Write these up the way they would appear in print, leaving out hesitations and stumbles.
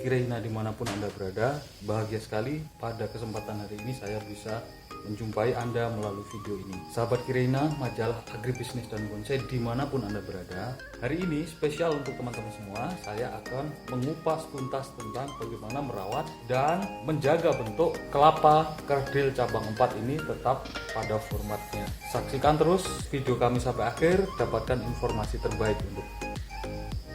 Kireina dimanapun Anda berada, bahagia sekali pada kesempatan hari ini saya bisa menjumpai Anda melalui video ini. Sahabat Kireina, majalah agribisnis dan bonsai dimanapun Anda berada, hari ini spesial untuk teman-teman semua. Saya akan mengupas tuntas tentang bagaimana merawat dan menjaga bentuk kelapa kerdil cabang 4 ini tetap pada formatnya. Saksikan terus video kami sampai akhir, dapatkan informasi terbaik untuk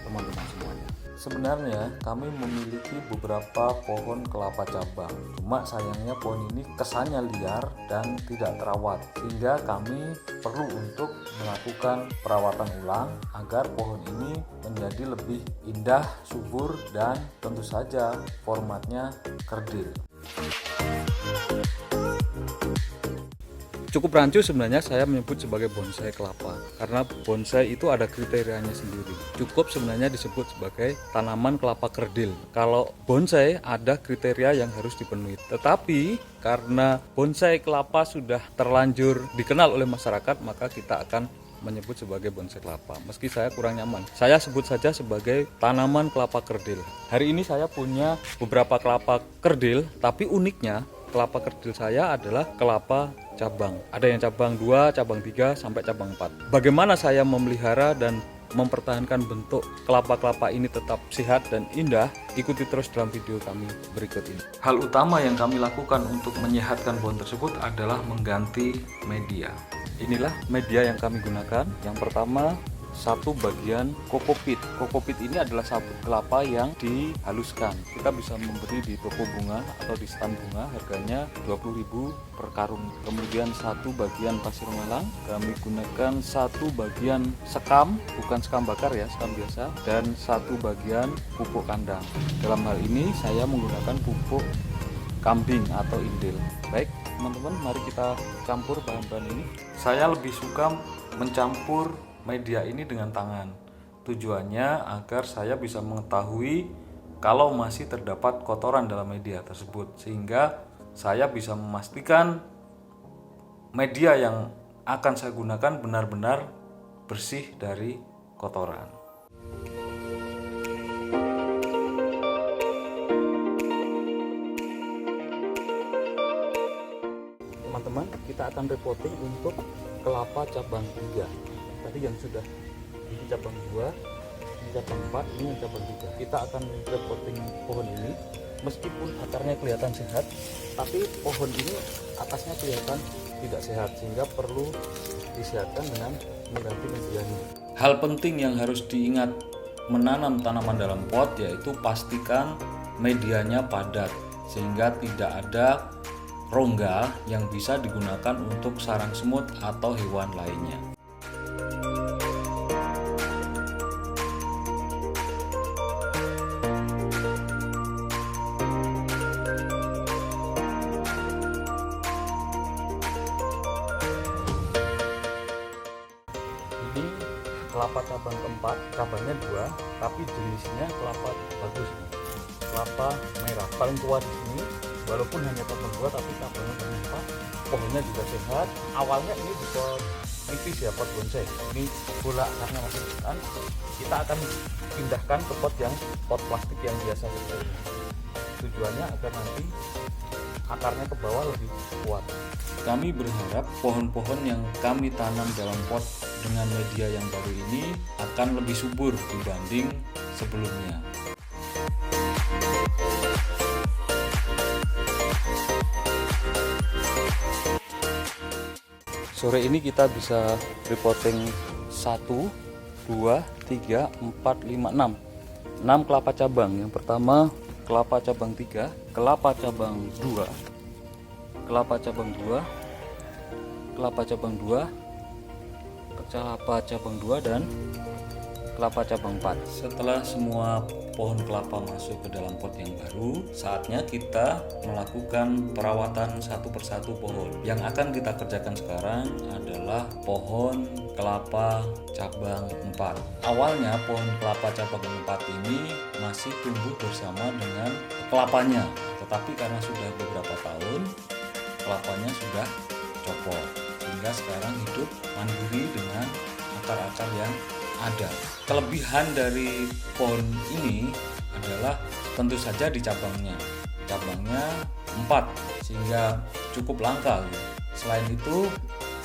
teman-teman semuanya. Sebenarnya kami memiliki beberapa pohon kelapa cabang, cuma sayangnya pohon ini kesannya liar dan tidak terawat, sehingga kami perlu untuk melakukan perawatan ulang agar pohon ini menjadi lebih indah, subur, dan tentu saja formatnya kerdil. Cukup rancu sebenarnya saya menyebut sebagai bonsai kelapa, karena bonsai itu ada kriterianya sendiri. Cukup sebenarnya disebut sebagai tanaman kelapa kerdil. Kalau bonsai ada kriteria yang harus dipenuhi. Tetapi karena bonsai kelapa sudah terlanjur dikenal oleh masyarakat, maka kita akan menyebut sebagai bonsai kelapa. Meski saya kurang nyaman, saya sebut saja sebagai tanaman kelapa kerdil. Hari ini saya punya beberapa kelapa kerdil, tapi uniknya kelapa kerdil saya adalah kelapa cabang. Ada yang cabang 2, cabang 3, sampai cabang 4. Bagaimana saya memelihara dan mempertahankan bentuk kelapa-kelapa ini tetap sehat dan indah? Ikuti terus dalam video kami berikut ini. Hal utama yang kami lakukan untuk menyehatkan pohon tersebut adalah mengganti media. Inilah media yang kami gunakan. Yang pertama, satu bagian kokopit. Kokopit ini adalah sabut kelapa yang dihaluskan. Kita bisa membeli di toko bunga atau di stand bunga, harganya 20.000 per karung. Kemudian satu bagian pasir malang, kami gunakan satu bagian sekam, bukan sekam bakar ya, sekam biasa, dan satu bagian pupuk kandang. Dalam hal ini saya menggunakan pupuk kambing atau indil. Baik teman-teman, mari kita campur bahan-bahan ini. Saya lebih suka mencampur media ini dengan tangan. Tujuannya agar saya bisa mengetahui kalau masih terdapat kotoran dalam media tersebut, sehingga saya bisa memastikan media yang akan saya gunakan benar-benar bersih dari kotoran. Teman-teman, kita akan repotting untuk kelapa cabang 3. Tadi yang sudah, ini cabang 2, ini cabang 4, ini yang cabang 3. Kita akan repotting pohon ini. Meskipun akarnya kelihatan sehat, tapi pohon ini atasnya kelihatan tidak sehat, sehingga perlu disehatkan dengan mengganti medianya. Hal penting yang harus diingat menanam tanaman dalam pot yaitu pastikan medianya padat, sehingga tidak ada rongga yang bisa digunakan untuk sarang semut atau hewan lainnya. Ini kelapa cabang keempat, cabangnya 2, tapi jenisnya kelapa bagus nih. Kelapa merah paling tua di sini, walaupun hanya cabang 2 tapi cabangnya banyak, pohonnya juga sehat. Awalnya ini di pot nipis ya, pot bonsai. Ini bola karena masih besar. Kita akan pindahkan ke pot plastik yang biasa seperti ini. Tujuannya agar nanti akarnya ke bawah lebih kuat. Kami berharap pohon-pohon yang kami tanam dalam pot dengan media yang baru ini akan lebih subur dibanding sebelumnya. Sore ini kita bisa repotting 1, 2, 3, 4, 5, 6 kelapa cabang. Yang pertama kelapa cabang 3, kelapa cabang 2, kelapa cabang 2, kelapa cabang 2, kelapa cabang 2, dan kelapa cabang 4. Setelah semua pohon kelapa masuk ke dalam pot yang baru, saatnya kita melakukan perawatan satu persatu pohon. Yang akan kita kerjakan sekarang adalah pohon kelapa cabang 4. Awalnya pohon kelapa cabang 4 ini masih tumbuh bersama dengan kelapanya, tetapi karena sudah beberapa tahun kelapanya sudah copot, sehingga sekarang hidup mandiri dengan akar-akar yang ada. Kelebihan dari pohon ini adalah tentu saja di cabangnya 4, sehingga cukup langka. Selain itu,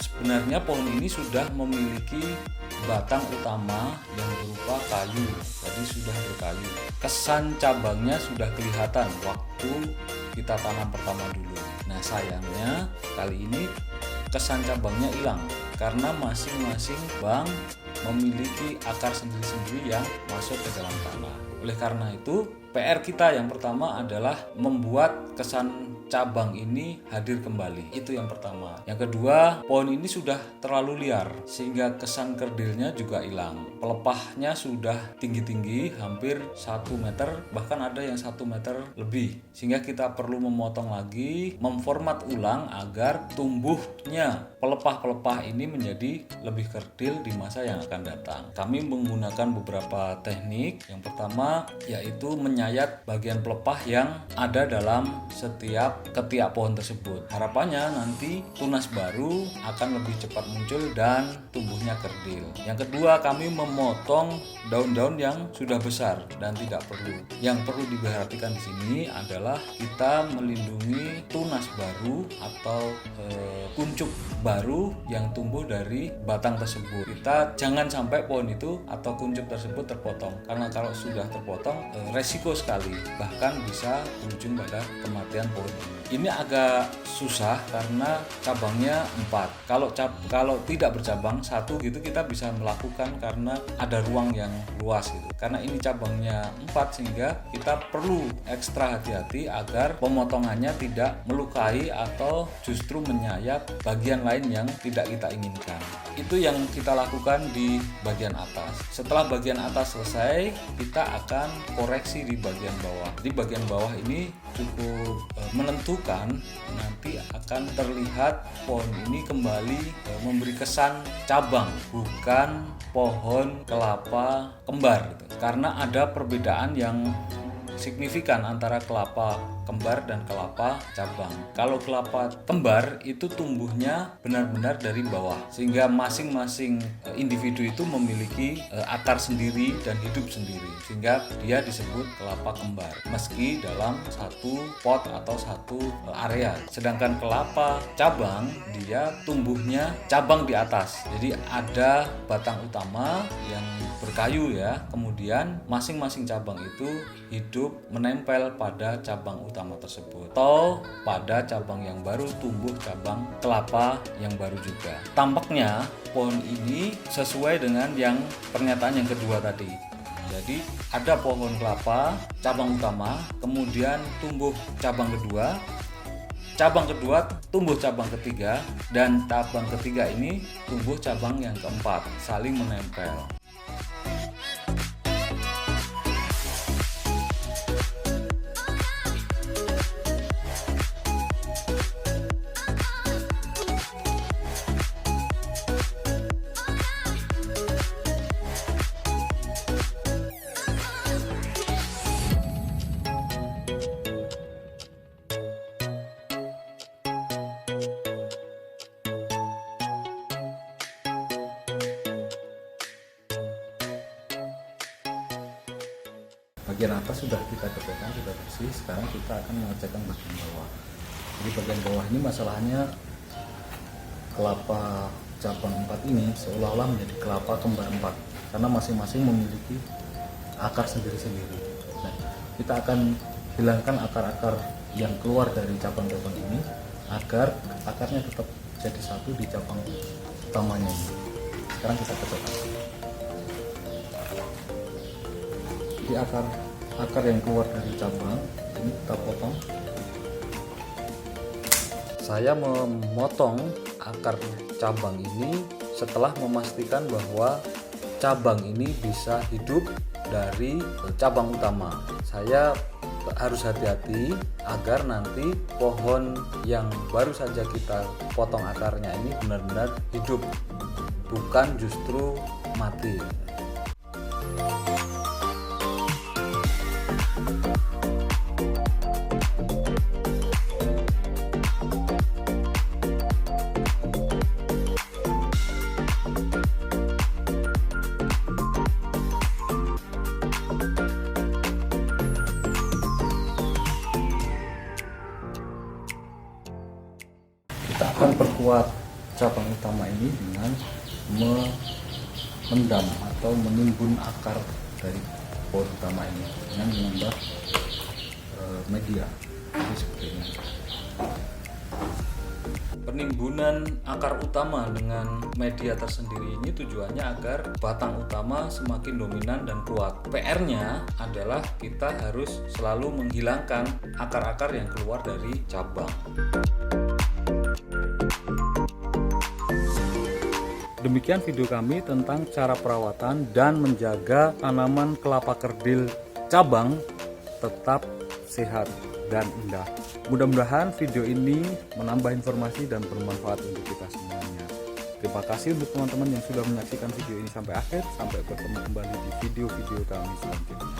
sebenarnya pohon ini sudah memiliki batang utama yang berupa kayu, jadi sudah berkayu. Kesan cabangnya sudah kelihatan waktu kita tanam pertama dulu. Nah, sayangnya kali ini kesan cabangnya hilang karena masing-masing cabang memiliki akar sendiri-sendiri yang masuk ke dalam tanah. Oleh karena itu, PR kita yang pertama adalah membuat kesan cabang ini hadir kembali. Itu yang pertama. Yang kedua, pohon ini sudah terlalu liar sehingga kesan kerdilnya juga hilang. Pelepahnya sudah tinggi-tinggi, hampir 1 meter, bahkan ada yang 1 meter lebih. Sehingga kita perlu memotong lagi, memformat ulang agar tumbuhnya pelepah-pelepah ini menjadi lebih kerdil di masa yang akan datang. Kami menggunakan beberapa teknik. Yang pertama yaitu menyayat bagian pelepah yang ada dalam setiap ketiak pohon tersebut. Harapannya nanti tunas baru akan lebih cepat muncul dan tumbuhnya kerdil. Yang kedua, kami memotong daun-daun yang sudah besar dan tidak perlu. Yang perlu diperhatikan di sini adalah kita melindungi tunas baru atau kuncup baru yang tumbuh dari batang tersebut. Kita jangan sampai pohon itu atau kuncup tersebut terpotong, karena kalau sudah terpotong resiko sekali, bahkan bisa berujung pada kematian pohon ini. Ini agak susah karena cabangnya 4. Kalau tidak bercabang 1 gitu kita bisa melakukan karena ada ruang yang luas gitu. Karena ini cabangnya 4 sehingga kita perlu ekstra hati-hati agar pemotongannya tidak melukai atau justru menyayat bagian lain yang tidak kita inginkan. Itu yang kita lakukan di bagian atas. Setelah bagian atas selesai, kita akan koreksi di bagian bawah. Di bagian bawah ini cukup menentukan, nanti akan terlihat pohon ini kembali memberi kesan cabang, bukan pohon kelapa kembar gitu. Karena ada perbedaan yang signifikan antara kelapa kembar dan kelapa cabang. Kalau kelapa kembar itu tumbuhnya benar-benar dari bawah, sehingga masing-masing individu itu memiliki akar sendiri dan hidup sendiri, sehingga dia disebut kelapa kembar meski dalam satu pot atau satu area. Sedangkan kelapa cabang dia tumbuhnya cabang di atas, jadi ada batang utama yang berkayu ya, kemudian masing-masing cabang itu hidup menempel pada cabang utama tersebut, atau pada cabang yang baru tumbuh cabang kelapa yang baru juga. Tampaknya pohon ini sesuai dengan yang pernyataan yang kedua tadi. Jadi ada pohon kelapa cabang utama, kemudian tumbuh cabang kedua tumbuh cabang ketiga, dan cabang ketiga ini tumbuh cabang yang keempat, saling menempel. Bagian atas sudah kita kerjakan, sudah bersih. Sekarang kita akan mengerjakan bagian bawah. Jadi bagian bawah ini masalahnya kelapa cabang 4 ini seolah-olah menjadi kelapa kembar 4 karena masing-masing memiliki akar sendiri-sendiri. Nah, kita akan hilangkan akar-akar yang keluar dari cabang-cabang ini agar akarnya tetap jadi satu di cabang utamanya ini. Sekarang kita kerjakan. Jadi akar yang keluar dari cabang ini kita potong. Saya memotong akar cabang ini setelah memastikan bahwa cabang ini bisa hidup dari cabang utama. Saya harus hati-hati agar nanti pohon yang baru saja kita potong akarnya ini benar-benar hidup, bukan justru mati. memperkuat cabang utama ini dengan memendam atau menimbun akar dari pohon utama ini dengan menambah media. Jadi seperti ini. Penimbunan akar utama dengan media tersendiri ini tujuannya agar batang utama semakin dominan dan kuat. PR-nya adalah kita harus selalu menghilangkan akar-akar yang keluar dari cabang. Demikian video kami tentang cara perawatan dan menjaga tanaman kelapa kerdil cabang tetap sehat dan indah. Mudah-mudahan video ini menambah informasi dan bermanfaat untuk kita semuanya. Terima kasih untuk teman-teman yang sudah menyaksikan video ini sampai akhir. Sampai bertemu kembali di video-video kami selanjutnya.